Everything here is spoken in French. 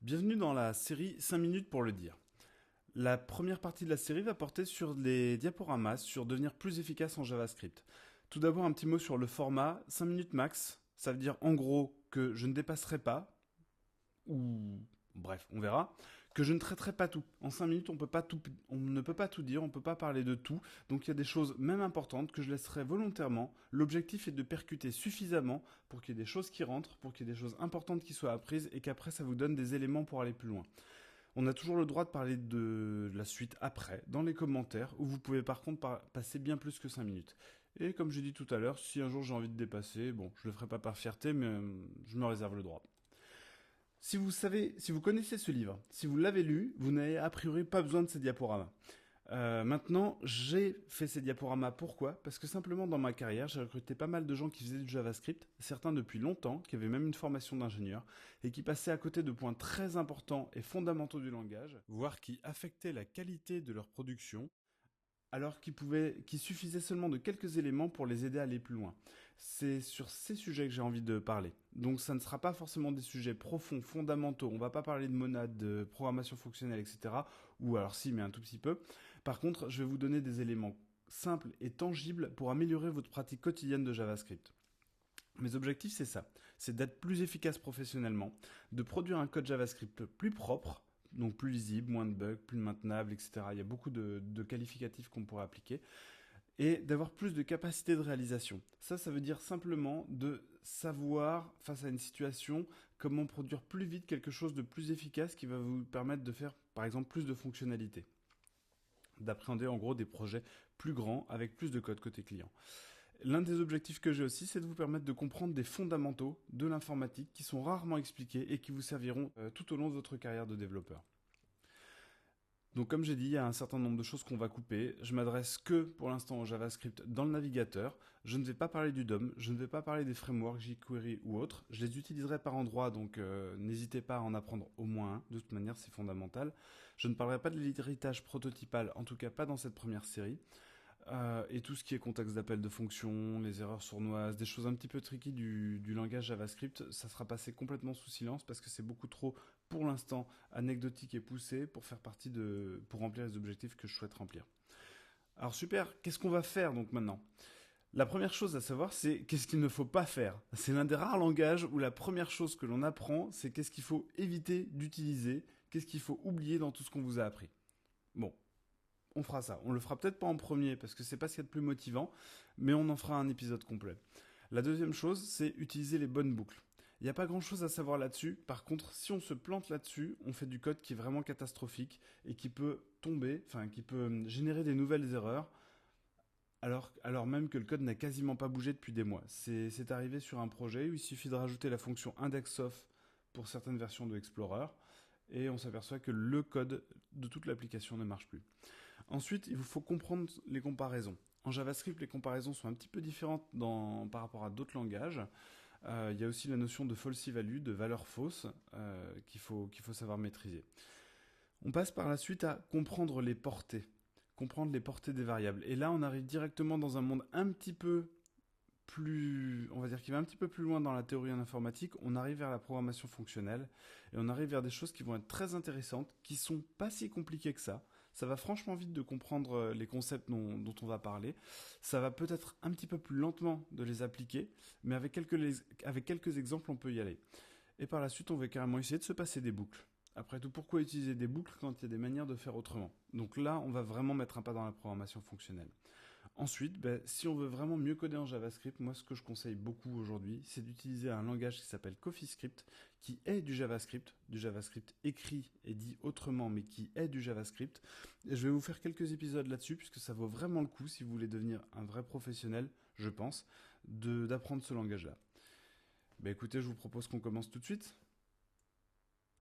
Bienvenue dans la série 5 minutes pour le dire. La première partie de la série va porter sur les diaporamas, sur devenir plus efficace en JavaScript. Tout d'abord un petit mot sur le format, 5 minutes max, ça veut dire en gros que je ne dépasserai pas, ou bref, on verra, que je ne traiterai pas tout. En 5 minutes, on ne peut pas tout dire, on ne peut pas parler de tout, donc il y a des choses même importantes que je laisserai volontairement. L'objectif est de percuter suffisamment pour qu'il y ait des choses qui rentrent, pour qu'il y ait des choses importantes qui soient apprises et qu'après ça vous donne des éléments pour aller plus loin. On a toujours le droit de parler de la suite après, dans les commentaires, où vous pouvez par contre passer bien plus que 5 minutes. Et comme j'ai dit tout à l'heure, si un jour j'ai envie de dépasser, bon, je le ferai pas par fierté, mais je me réserve le droit. Si vous connaissez ce livre, si vous l'avez lu, vous n'avez a priori pas besoin de ces diaporamas. Maintenant, j'ai fait ces diaporamas. Pourquoi? Parce que simplement dans ma carrière, j'ai recruté pas mal de gens qui faisaient du JavaScript, certains depuis longtemps, qui avaient même une formation d'ingénieur, et qui passaient à côté de points très importants et fondamentaux du langage, voire qui affectaient la qualité de leur production, alors qu'il suffisait seulement de quelques éléments pour les aider à aller plus loin. C'est sur ces sujets que j'ai envie de parler. Donc ça ne sera pas forcément des sujets profonds, fondamentaux, on va pas parler de monades, de programmation fonctionnelle, etc. Ou alors si, mais un tout petit peu. Par contre, je vais vous donner des éléments simples et tangibles pour améliorer votre pratique quotidienne de JavaScript. Mes objectifs, c'est ça. C'est d'être plus efficace professionnellement, de produire un code JavaScript plus propre, donc plus lisible, moins de bugs, plus maintenable, etc. Il y a beaucoup de qualificatifs qu'on pourrait appliquer. Et d'avoir plus de capacité de réalisation. Ça veut dire simplement de savoir, face à une situation, comment produire plus vite quelque chose de plus efficace qui va vous permettre de faire, par exemple, plus de fonctionnalités. D'appréhender en gros des projets plus grands avec plus de code côté client. L'un des objectifs que j'ai aussi, c'est de vous permettre de comprendre des fondamentaux de l'informatique qui sont rarement expliqués et qui vous serviront tout au long de votre carrière de développeur. Donc comme j'ai dit, il y a un certain nombre de choses qu'on va couper. Je m'adresse que pour l'instant au JavaScript dans le navigateur. Je ne vais pas parler du DOM, je ne vais pas parler des frameworks jQuery ou autres. Je les utiliserai par endroits, donc n'hésitez pas à en apprendre au moins un. De toute manière, c'est fondamental. Je ne parlerai pas de l'héritage prototypal, en tout cas pas dans cette première série. Et tout ce qui est contexte d'appel de fonction, les erreurs sournoises, des choses un petit peu tricky du langage JavaScript, ça sera passé complètement sous silence parce que c'est beaucoup trop, pour l'instant, anecdotique et poussé pour remplir les objectifs que je souhaite remplir. Alors super, qu'est-ce qu'on va faire donc maintenant? La première chose à savoir, c'est qu'est-ce qu'il ne faut pas faire. C'est l'un des rares langages où la première chose que l'on apprend, c'est qu'est-ce qu'il faut éviter d'utiliser, qu'est-ce qu'il faut oublier dans tout ce qu'on vous a appris. Bon, on fera ça. On le fera peut-être pas en premier parce que c'est pas ce qu'il y a de plus motivant, mais on en fera un épisode complet. La deuxième chose, c'est utiliser les bonnes boucles. Il n'y a pas grand-chose à savoir là-dessus. Par contre, si on se plante là-dessus, on fait du code qui est vraiment catastrophique et qui peut tomber, enfin qui peut générer des nouvelles erreurs, alors même que le code n'a quasiment pas bougé depuis des mois. C'est arrivé sur un projet où il suffit de rajouter la fonction indexOf pour certaines versions de Explorer et on s'aperçoit que le code de toute l'application ne marche plus. Ensuite, il vous faut comprendre les comparaisons. En JavaScript, les comparaisons sont un petit peu différentes par rapport à d'autres langages. Il y a aussi la notion de falsy value, de valeur fausse, qu'il faut savoir maîtriser. On passe par la suite à comprendre les portées. Comprendre les portées des variables. Et là, on arrive directement dans un monde un petit peu plus, on va dire qu'il va un petit peu plus loin dans la théorie en informatique, on arrive vers la programmation fonctionnelle et on arrive vers des choses qui vont être très intéressantes, qui sont pas si compliquées que ça. Ça va franchement vite de comprendre les concepts dont on va parler. Ça va peut-être un petit peu plus lentement de les appliquer, mais avec quelques exemples, on peut y aller. Et par la suite, on va carrément essayer de se passer des boucles. Après tout, pourquoi utiliser des boucles quand il y a des manières de faire autrement? Donc là, on va vraiment mettre un pas dans la programmation fonctionnelle. Ensuite, si on veut vraiment mieux coder en JavaScript, moi ce que je conseille beaucoup aujourd'hui, c'est d'utiliser un langage qui s'appelle CoffeeScript, qui est du JavaScript écrit et dit autrement, mais qui est du JavaScript. Et je vais vous faire quelques épisodes là-dessus, puisque ça vaut vraiment le coup, si vous voulez devenir un vrai professionnel, je pense, d'apprendre ce langage-là. Écoutez, je vous propose qu'on commence tout de suite.